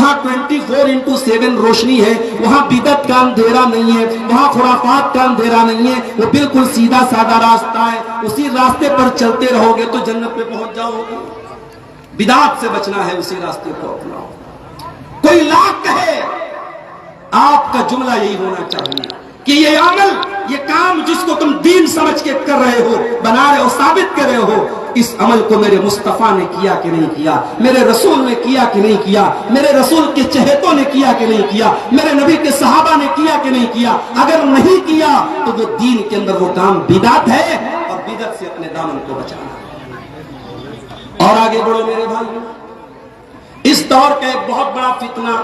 وہاں 24/7 روشنی ہے، وہاں بدعت کا اندھیرا نہیں ہے، وہاں خرافات کا اندھیرا نہیں ہے، وہ بالکل سیدھا سادہ راستہ ہے، اسی راستے پر چلتے رہو گے تو جنت پہ پہنچ جاؤ گے۔ بدعت سے بچنا ہے، اسی راستے کو اپناؤ۔ کوئی لاکھ کہے، آپ کا جملہ یہی ہونا چاہیے کہ یہ عمل، یہ کام جس کو تم دین سمجھ کے کر رہے ہو، بنا رہے ہو، ثابت کر رہے ہو، اس عمل کو میرے مصطفیٰ نے کیا کہ نہیں کیا، میرے رسول نے کیا کہ نہیں کیا، میرے رسول کے چہیتوں نے کیا کہ نہیں کیا، میرے نبی کے صحابہ نے کیا کہ نہیں کیا۔ اگر نہیں کیا تو وہ دین کے اندر وہ کام بدعت ہے، اور بدعت سے اپنے دامن کو بچانا۔ اور آگے بڑھو میرے بھائی، اس دور کا ایک بہت بڑا فتنہ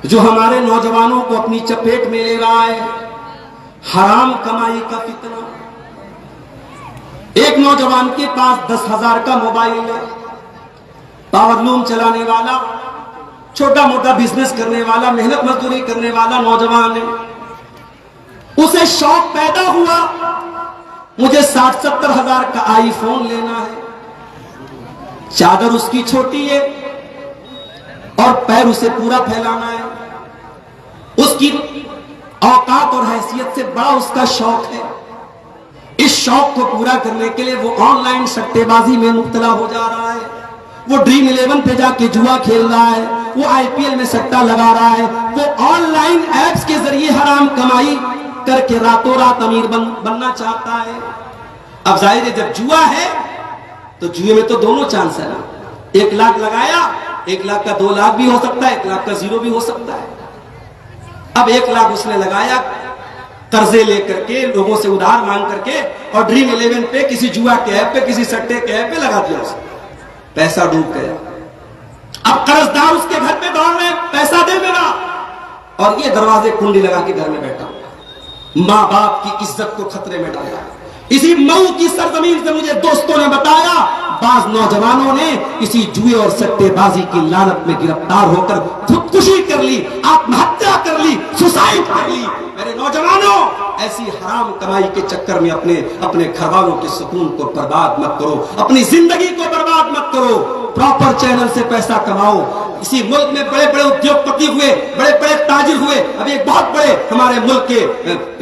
جو ہمارے نوجوانوں کو اپنی چپیٹ میں لے رہا ہے، حرام کمائی کا فتنہ۔ ایک نوجوان کے پاس 10,000 کا موبائل ہے، پاور لوم چلانے والا، چھوٹا موٹا بزنس کرنے والا، محنت مزدوری کرنے والا نوجوان ہے۔ اسے شوق پیدا ہوا، مجھے 60-70 ہزار کا آئی فون لینا ہے۔ چادر اس کی چھوٹی ہے اور پیر اسے پورا پھیلانا ہے۔ اس کی اوقات اور حیثیت سے بڑا اس کا شوق ہے۔ اس شوق کو پورا کرنے کے لیے وہ آن لائن سٹے بازی میں مبتلا ہو جا رہا ہے، وہ ڈریم 11 پہ جا کے جوا کھیل رہا ہے، وہ IPL میں سٹا لگا رہا ہے، وہ آن لائن ایپس کے ذریعے حرام کمائی کر کے راتوں رات امیر بننا چاہتا ہے۔ اب ظاہر ہے جب جوا ہے تو جوئے میں تو دونوں چانس ہے نا، 1 لاکھ لگایا، 1 لاکھ کا 2 لاکھ بھی ہو سکتا ہے، 1 لاکھ کا 0 بھی ہو سکتا ہے۔ اب 1 لاکھ اس نے لگایا قرضے لے کر کے، لوگوں سے ادھار مانگ کر کے، اور ڈریم 11 پہ، کسی جوا کے ایپ پہ، کسی سٹے کے ایپ پہ لگا دیا اس نے، پیسہ ڈوب گیا۔ اب قرض دار اس کے گھر پہ دوڑ رہے، پیسہ دے میرا، اور یہ دروازے کنڈی لگا کے گھر میں بیٹھا، ماں باپ کی عزت کو خطرے میں ڈالا۔ اسی مئو کی سرزمین سے مجھے دوستوں نے بتایا، بعض نوجوانوں نے اسی جوئے اور سٹے بازی کی لعنت میں گرفتار ہو کر خودکشی کر لی، آتم ہتیا کر لی، سوسائڈ کر لی۔ میرے نوجوانوں، ایسی حرام کمائی کے چکر میں اپنے گھر والوں کے سکون کو برباد مت کرو، اپنی زندگی کو برباد مت کرو، پراپر چینل سے پیسہ کماؤ۔ اسی ملک میں بڑے بڑے ادیوگ پتی ہوئے، بڑے بڑے تاجر ہوئے۔ ابھی ایک بہت بڑے ہمارے ملک کے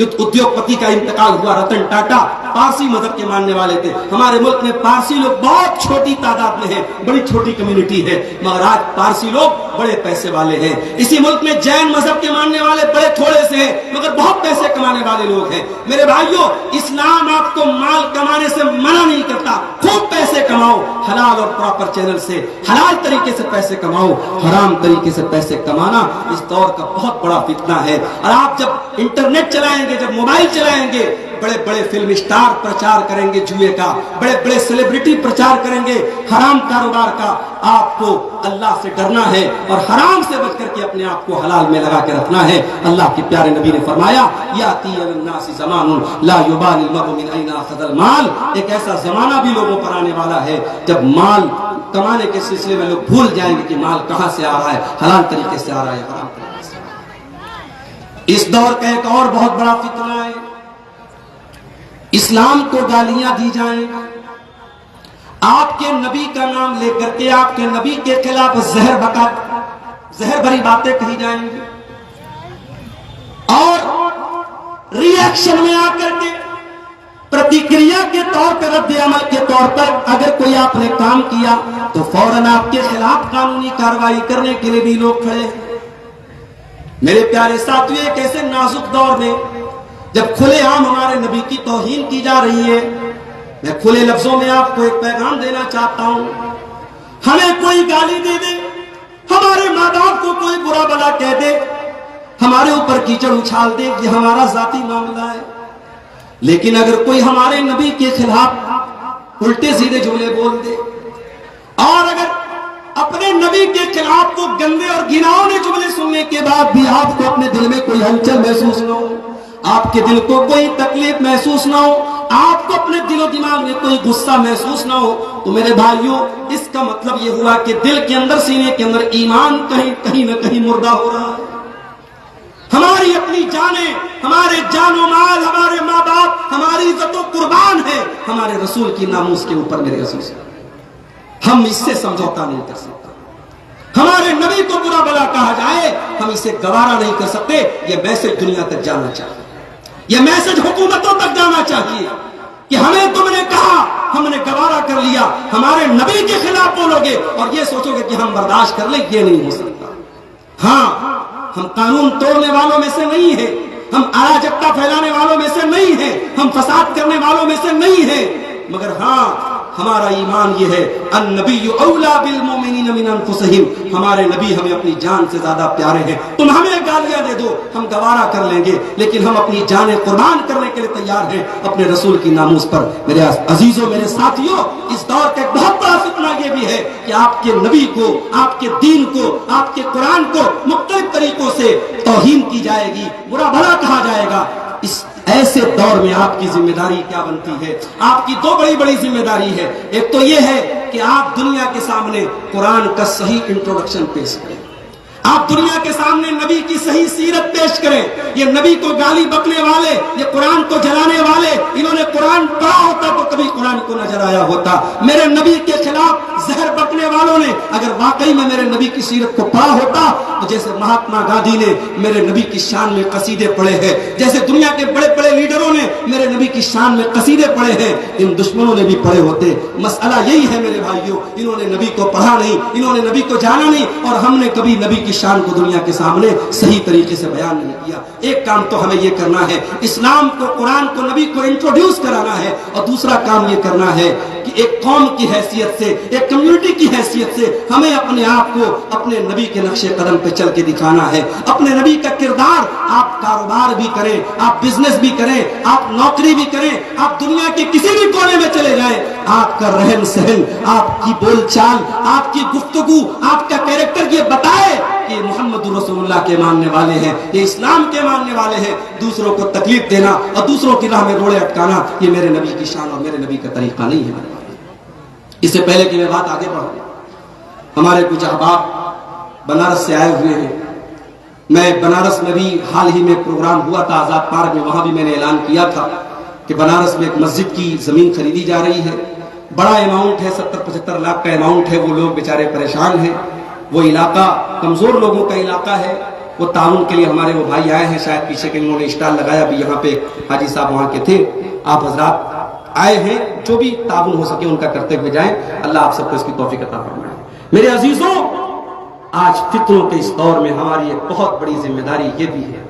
ادیوگ پتی کا انتقال ہوا، رتن ٹاٹا، پارسی مذہب کے ماننے والے تھے۔ ہمارے ملک میں پارسی لوگ بہت چھوٹی تعداد میں ہیں، بڑی چھوٹی کمیونٹی ہے، مگر آج پارسی لوگ بڑے پیسے والے ہیں۔ اسی ملک میں جین مذہب کے ماننے والے بڑے تھوڑے سے ہیں، مگر بہت پیسے کمانے والے لوگ ہیں۔ میرے بھائیوں، اسلام آپ کو مال کمانے سے منع نہیں کرتا، خوب پیسے کماؤ، حلال اور پراپر چینل سے، حلال طریقے سے پیسے کماؤ۔ حرام طریقے سے پیسے کمانا اس دور کا بہت بڑا فتنہ ہے۔ اور آپ جب انٹرنیٹ چلائیں گے، جب موبائل چلائیں گے، بڑے بڑے فلم اسٹار پرچار کریں گے جوئے کا، بڑے بڑے سیلیبریٹی پرچار کریں گے حرام کاروبار کا۔ آپ کو اللہ سے ڈرنا ہے اور حرام سے بچ کر کے اپنے آپ کو حلال میں لگا کے رکھنا ہے۔ اللہ کے پیارے نبی نے فرمایا، یاتی علی الناس زمان لا یبالی المرء من این اخذ المال، ایک ایسا زمانہ بھی لوگوں پر آنے والا ہے جب مال کمانے کے سلسلے میں لوگ بھول جائیں گے کہ مال کہاں سے آ رہا ہے، حلال طریقے سے آ رہا ہے، حرام طریقے سے آ رہا ہے۔ اس دور کا ایک اور بہت بڑا فتنہ ہے، اسلام کو گالیاں دی جائیں، آپ کے نبی کا نام لے کر کے آپ کے نبی کے خلاف زہر بھری باتیں کہی جائیں گی، اور ری ایکشن میں آ کر کے پرتیکریا کے طور پر، رد عمل کے طور پر اگر کوئی آپ نے کام کیا تو فوراً آپ کے خلاف قانونی کارروائی کرنے کے لیے بھی لوگ کھڑے ہیں۔ میرے پیارے ساتھیو، ایک ایسے نازک دور میں جب کھلے عام ہمارے نبی کی توہین کی جا رہی ہے، میں کھلے لفظوں میں آپ کو ایک پیغام دینا چاہتا ہوں۔ ہمیں کوئی گالی دے دے، ہمارے ماں باپ کو کوئی برا بلا کہہ دے، ہمارے اوپر کیچڑ اچھال دے، یہ ہمارا ذاتی معاملہ ہے، لیکن اگر کوئی ہمارے نبی کے خلاف الٹے سیدھے جملے بول دے، اور اگر اپنے نبی کے خلاف وہ گندے اور گھناؤنے جملے سننے کے بعد بھی آپ کو اپنے دل میں کوئی ہلچل محسوس نہ ہو، آپ کے دل کو کوئی تکلیف محسوس نہ ہو، آپ کو اپنے دل و دماغ میں کوئی غصہ محسوس نہ ہو، تو میرے بھائیوں، اس کا مطلب یہ ہوا کہ دل کے اندر، سینے کے اندر ایمان کہیں نہ کہیں مردہ ہو رہا ہے۔ ہماری اپنی جانیں، ہمارے جان و مال، ہمارے ماں باپ، ہماری عزت و قربان ہے ہمارے رسول کی ناموس کے اوپر، میرے رسول سے ہم اس سے سمجھوتا نہیں کر سکتے۔ ہمارے نبی کو برا بلا کہا جائے ہم اسے گوارا نہیں کر سکتے. یہ میسج دنیا تک جانا چاہیے, یہ میسج حکومتوں تک جانا چاہیے کہ ہمیں تم نے کہا, ہم نے گوارا کر لیا, ہمارے نبی کے خلاف بولو گے اور یہ سوچو گے کہ ہم برداشت کر لیں, یہ نہیں ہو سکتا. ہاں ہم قانون توڑنے والوں میں سے نہیں ہیں, ہم اراجکتا پھیلانے والوں میں سے نہیں ہیں, ہم فساد کرنے والوں میں سے نہیں ہیں, مگر ہاں ہمارا ایمان یہ ہے النبی اولا بالمؤمنین من انفسہم, ہمارے نبی ہمیں اپنی جان سے زیادہ پیارے ہیں. تم ہمیں گالیاں دے دو ہم گوارا کر لیں گے, لیکن ہم اپنی جانیں قربان کرنے کے لیے تیار ہیں اپنے رسول کی ناموس پر. میرے عزیزوں, میرے ساتھیوں, اس دور کا ایک بہت بڑا فتنہ یہ بھی ہے کہ آپ کے نبی کو, آپ کے دین کو, آپ کے قرآن کو مختلف طریقوں سے توہین کی جائے گی, برا بھلا کہا جائے گا. اس ایسے دور میں آپ کی ذمہ داری کیا بنتی ہے؟ آپ کی دو بڑی بڑی ذمہ داری ہے. ایک تو یہ ہے کہ آپ دنیا کے سامنے قرآن کا صحیح انٹروڈکشن پیش کریں, آپ دنیا کے سامنے نبی کی صحیح سیرت پیش کریں. یہ نبی کو گالی بکنے والے, یہ قرآن کو جلانے والے, انہوں نے قرآن پڑھا ہوتا تو کبھی قرآن کو نہ جلایا ہوتا. میرے نبی کے خلاف زہر بکنے والوں نے اگر واقعی میں میرے نبی کی سیرت کو پڑھا ہوتا تو جیسے مہاتما گاندھی نے میرے نبی کی شان میں قصیدے پڑھے ہیں, جیسے دنیا کے بڑے بڑے لیڈروں نے میرے نبی کی شان میں قصیدے پڑھے ہیں, ان دشمنوں نے بھی پڑھے ہوتے. مسئلہ یہی ہے میرے بھائیوں, انہوں نے نبی کو پڑھا نہیں, انہوں نے نبی کو جانا نہیں, اور ہم نے کبھی نبی کی شان کو دنیا کے سامنے صحیح طریقے سے بیان نہیں کیا. ایک کام تو ہمیں یہ کرنا ہے, اسلام کو, قرآن کو, نبی کو انٹروڈیوس کرانا ہے, اور دوسرا کام یہ کرنا ہے کہ ایک قوم کی حیثیت سے, ایک کمیونٹی کی حیثیت سے ہمیں اپنے آپ کو اپنے نبی کے نقش قدم پہ چل کے دکھانا ہے. اپنے نبی کا کردار, آپ کاروبار بھی کریں, آپ بزنس بھی کریں, آپ نوکری بھی کریں, آپ دنیا کے کسی بھی کونے میں چلے جائیں, آپ کا رہن سہن, آپ کی بول چال, آپ کی گفتگو, آپ کا کیریکٹر یہ بتائے کہ محمد رسول اللہ کے ماننے والے ہیں, یہ اسلام کے ماننے والے ہیں. دوسروں کو تکلیف دینا اور دوسروں کی راہ میں روڑے اٹکانا یہ میرے نبی کی شان اور میرے نبی کا طریقہ نہیں ہے. اس سے پہلے کہ میں بات آگے بڑھوں, ہمارے کچھ احباب بنارس سے آئے ہوئے ہیں. میں بنارس میں بھی حال ہی میں پروگرام ہوا تھا آزاد پارک میں, وہاں بھی میں نے اعلان کیا تھا کہ بنارس میں ایک مسجد کی زمین خریدی جا رہی ہے. بڑا اماؤنٹ ہے, 70-75 لاکھ کا اماؤنٹ ہے. وہ لوگ بیچارے پریشان ہیں, وہ علاقہ کمزور لوگوں کا علاقہ ہے. وہ تعاون کے لیے ہمارے وہ بھائی آئے ہیں, شاید پیچھے کے انہوں نے اسٹال لگایا بھی, یہاں پہ حاجی صاحب وہاں کے تھے. آپ حضرات آئے ہیں, جو بھی تعاون ہو سکے ان کا کرتے ہوئے جائیں. اللہ آپ سب کو اس کی توفیق عطا فرمائے. میرے عزیزوں, آج فتنوں کے اس دور میں ہماری ایک بہت بڑی ذمہ داری یہ بھی ہے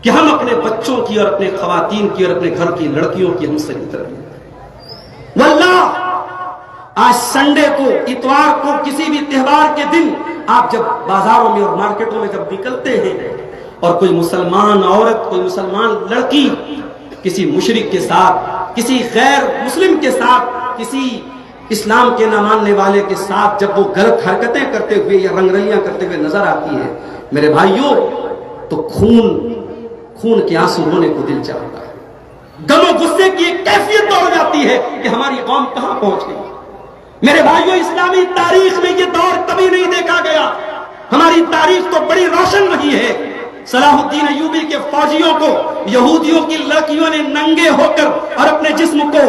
کہ ہم اپنے بچوں کی اور اپنے خواتین کی اور اپنے گھر کی لڑکیوں کی ہم صحیح تربیت. واللہ آج سنڈے کو, اتوار کو, کسی بھی تہوار کے دن آپ جب بازاروں میں اور مارکیٹوں میں جب نکلتے ہیں اور کوئی مسلمان عورت, کوئی مسلمان لڑکی کسی مشرک کے ساتھ, کسی غیر مسلم کے ساتھ, کسی اسلام کے نہ ماننے والے کے ساتھ جب وہ غلط حرکتیں کرتے ہوئے یا رنگریاں کرتے ہوئے نظر آتی ہے میرے بھائیوں, تو خون کے آنسو رونے کو دل چاہتا ہے. غم و غصے کی ایک کیفیت دوڑ جاتی ہے کہ ہماری قوم کہاں پہنچ گئی. میرے بھائیوں, اسلامی تاریخ میں یہ دور کبھی نہیں دیکھا گیا. ہماری تاریخ تو بڑی روشن رہی ہے. صلاح الدین ایوبی کے فوجیوں کو یہودیوں کی لڑکیوں نے ننگے ہو کر اور اپنے جسم کو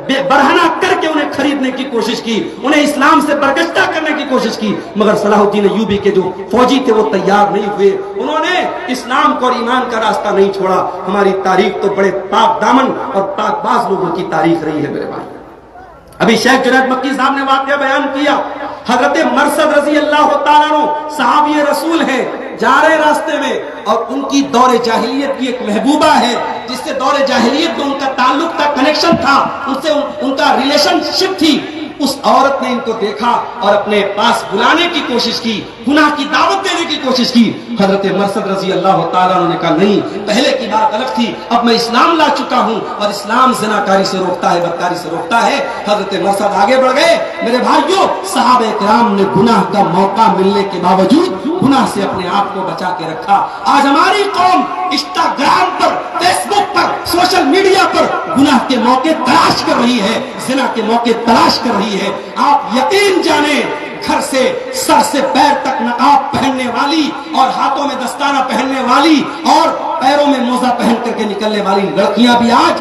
برہنہ کر کے انہیں خریدنے کی کوشش کی, انہیں اسلام سے برگشتہ کرنے کی کوشش کی, مگر صلاح الدین ایوبی کے جو فوجی تھے وہ تیار نہیں ہوئے. انہوں نے اسلام کو اور ایمان کا راستہ نہیں چھوڑا. ہماری تاریخ تو بڑے پاک دامن اور پاک باز لوگوں کی تاریخ رہی ہے میرے بھائی. ابھی شیخ جنید مکی صاحب نے واقعہ بیان کیا. حضرت مرثد رضی اللہ تعالیٰ عنہ صحابی رسول ہیں, جا رہے راستے میں, اور ان کی دور جاہلیت کی ایک محبوبہ ہے جس سے دور جاہلیت میں ان کا تعلق تھا, کنیکشن تھا, ان سے ان کا ریلیشن شپ تھی. اس عورت نے ان کو دیکھا اور اپنے پاس بلانے کی کوشش کی, گناہ کی دعوت دینے کی کوشش کی. حضرت مرثد رضی اللہ تعالیٰ عنہ نے کہا نہیں, پہلے کی بات الگ تھی, اب میں اسلام لا چکا ہوں اور اسلام زناکاری سے روکتا ہے, بدکاری سے روکتا ہے. حضرت مرثد آگے بڑھ گئے. میرے بھائیوں, صحابہ کرام نے گناہ کا موقع ملنے کے باوجود گناہ سے اپنے آپ کو بچا کے رکھا. آج ہماری قوم انسٹاگرام پر, فیس بک پر, سوشل میڈیا پر گناہ کے موقع تلاش کر رہی ہے, زنا کے موقع تلاش کر رہی ہے. آپ یقین جانیں, گھر سے سر سے پیر تک نقاب پہننے والی اور ہاتھوں میں دستانہ پہننے والی اور پیروں میں موزہ پہن کر کے نکلنے والی لڑکیاں بھی آج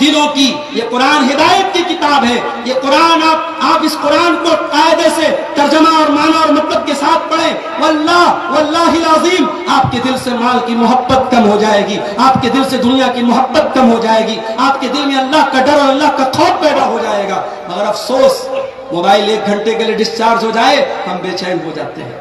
دلوں کی. یہ قرآن ہدایت کی کتاب ہے. یہ قرآن آپ اس قرآن کو قاعدے سے ترجمہ اور معنی اور مطلب کے ساتھ پڑھیں. واللہ العظیم آپ کے دل سے مال کی محبت کم ہو جائے گی, آپ کے دل سے دنیا کی محبت کم ہو جائے گی, آپ کے دل میں اللہ کا ڈر اور اللہ کا خوف پیدا ہو جائے گا. مگر افسوس, موبائل 1 گھنٹے کے لیے ڈسچارج ہو جائے ہم بے چین ہو جاتے ہیں.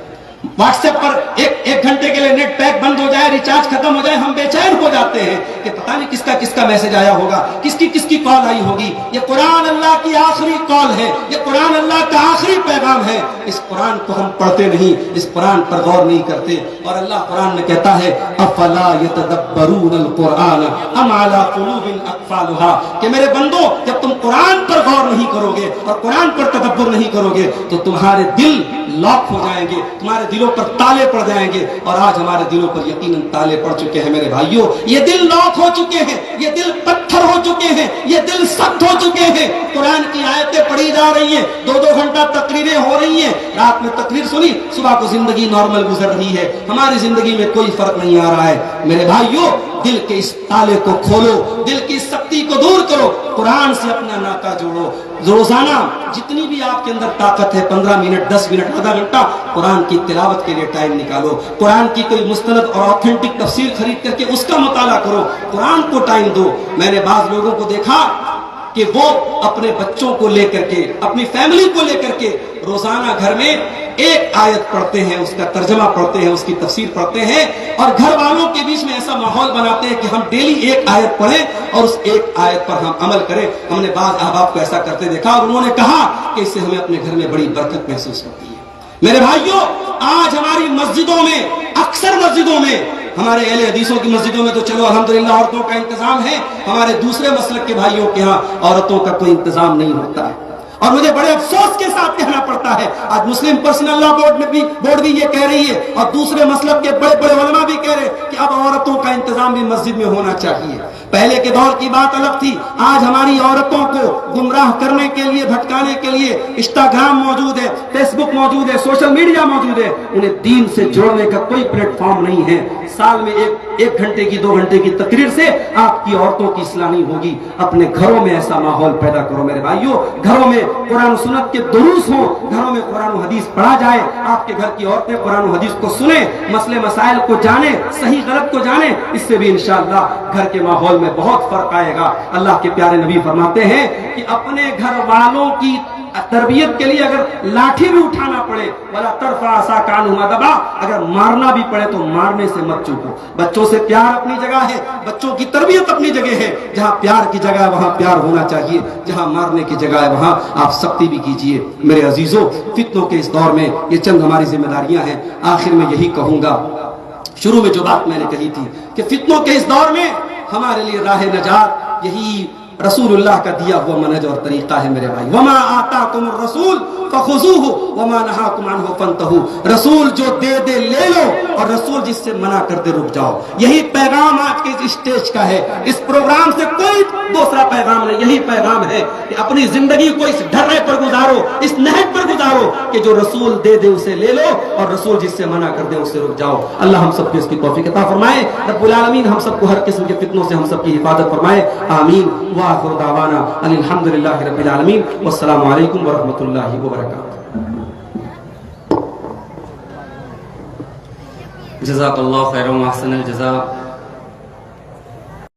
واٹس ایپ پر ایک گھنٹے کے لیے نیٹ پیک بند ہو جائے, ریچارج ختم ہو جائے, ہم بے چین ہو جاتے ہیں کہ پتہ نہیں کس کا میسج آیا ہوگا, کس کی کال آئی ہوگی. یہ قرآن اللہ کی آخری کال ہے, یہ قرآن اللہ کا آخری پیغام ہے. اس قرآن کو ہم پڑھتے نہیں, اس قرآن پر غور نہیں کرتے. اور اللہ قرآن میں کہتا ہے افلا یتدبرون القرآن ام علی قلوب اقفالها, کہ میرے بندو جب تم قرآن پر غور نہیں کرو گے اور قرآن پر تدبر نہیں کرو گے تو تمہارے دل لاک ہو جائیں گے, تمہارے دلوں پر تالے پڑ جائیں گے. اور آج ہمارے دلوں پر یقیناً تالے پڑ چکے ہیں میرے بھائیوں. یہ دل لاک ہو چکے ہیں, یہ دل پتھر ہو چکے ہیں, یہ دل سخت ہو چکے ہیں. قرآن کی آیتیں پڑھی جا رہی ہیں, 2 گھنٹہ تقریریں ہو رہی ہیں, رات میں تقریر سنی, صبح کو زندگی نارمل گزر رہی ہے. ہماری زندگی میں کوئی فرق نہیں آ رہا ہے. میرے بھائیوں, دل کے اس تالے کو کھولو, دل کی اس سختی کو دور کرو, قرآن سے اپنا ناطہ جوڑو. روزانہ جتنی بھی آپ کے اندر طاقت ہے 15 منٹ, 10 منٹ, آدھا گھنٹہ قرآن کی تلاوت کے لیے ٹائم نکالو. قرآن کی کوئی مستند اور آتھینٹک تفسیر خرید کر کے اس کا مطالعہ کرو, قرآن کو ٹائم دو. میں نے بعض لوگوں کو دیکھا کہ وہ اپنے بچوں کو لے کر کے, اپنی فیملی کو لے کر کے روزانہ گھر میں ایک آیت پڑھتے ہیں, اس کا ترجمہ پڑھتے ہیں, اس کی تفسیر پڑھتے ہیں, اور گھر والوں کے بیچ میں ایسا ماحول بناتے ہیں کہ ہم ڈیلی ایک آیت پڑھیں اور اس ایک آیت پر ہم عمل کریں. ہم نے بعض احباب کو ایسا کرتے دیکھا اور انہوں نے کہا کہ اس سے ہمیں اپنے گھر میں بڑی برکت محسوس ہوتی ہے. میرے بھائیوں, آج ہماری مسجدوں میں, اکثر مسجدوں میں, ہمارے اہل حدیثوں کی مسجدوں میں تو چلو الحمدللہ عورتوں کا انتظام ہے, ہمارے دوسرے مسلک کے بھائیوں کے ہاں عورتوں کا کوئی انتظام نہیں ہوتا ہے. اور مجھے بڑے افسوس کے ساتھ کہنا پڑتا ہے, آج مسلم پرسنل لا بورڈ بھی یہ کہہ رہی ہے, اور دوسرے مسلک کے بڑے بڑے علماء بھی کہہ رہے ہیں کہ اب عورتوں کا انتظام بھی مسجد میں ہونا چاہیے. پہلے کے دور کی بات الگ تھی, آج ہماری عورتوں کو گمراہ کرنے کے لیے, بھٹکانے کے لیے انسٹاگرام موجود ہے, فیس بک موجود ہے, سوشل میڈیا موجود ہے. انہیں دین سے جوڑنے کا کوئی پلیٹ فارم نہیں ہے. سال میں ایک گھنٹے کی 2 گھنٹے کی تقریر سے آپ کی عورتوں کی اصلاح نہیں ہوگی. اپنے گھروں میں ایسا ماحول پیدا کرو میرے بھائیوں, گھروں میں قرآن و سنت کے دروس ہوں, گھروں میں قرآن و حدیث پڑھا جائے, آپ کے گھر کی عورتیں قرآن و حدیث کو سنیں, مسئلے مسائل کو جانیں, صحیح غلط کو جانیں. اس سے بھی انشاءاللہ گھر کے ماحول میں بہت فرق آئے گا. اللہ کے پیارے نبی فرماتے ہیں کہ اپنے گھر والوں کی تربیت کے لیے اگر لاٹھی بھی اٹھانا پڑے, ولا ترفع عصاک عنہم غضبا, اگر مارنا بھی پڑے تو مارنے سے مت چوکو. بچوں سے پیار اپنی جگہ ہے, بچوں کی تربیت اپنی جگہ ہے. جہاں پیار کی جگہ ہے وہاں پیار ہونا چاہیے, جہاں مارنے کی جگہ ہے وہاں آپ سختی بھی کیجیے. میرے عزیزوں, فتنوں کے اس دور میں یہ چند ہماری ذمہ داریاں ہیں. آخر میں یہی کہوں گا, شروع میں جو بات میں نے کہی تھی کہ فتنوں کے اس دور میں ہمارے لیے راہ نجات یہی رسول اللہ کا دیا ہوا منہج اور طریقہ ہے میرے بھائی. وما آتاکم الرسول فخذوہ وما نہاکم عنہ فانتہوا, رسول جو دے دے لے لو, اور رسول جس سے منع کر دے رک جاؤ. یہی پیغام آج کے اس اسٹیج کا ہے. اس پروگرام سے کوئی دوسرا پیغام نہیں, یہی پیغام ہے کہ اپنی زندگی کو اس ڈھرے پر گزارو, اس نہج پر گزارو کہ جو رسول دے دے اسے لے لو, اور رسول جس سے منع کر دے اس سے رک جاؤ. اللہ ہم سب کو اس کی توفیق عطا فرمائے. رب العالمین ہم سب کو ہر قسم کے فتنوں سے ہم سب کی حفاظت فرمائے. آمین. وآخر دعوانا ان الحمدللہ رب العالمین, والسلام علیکم ورحمۃ اللہ وبرکاتہ. جزاک اللہ خیر و احسن الجزاء.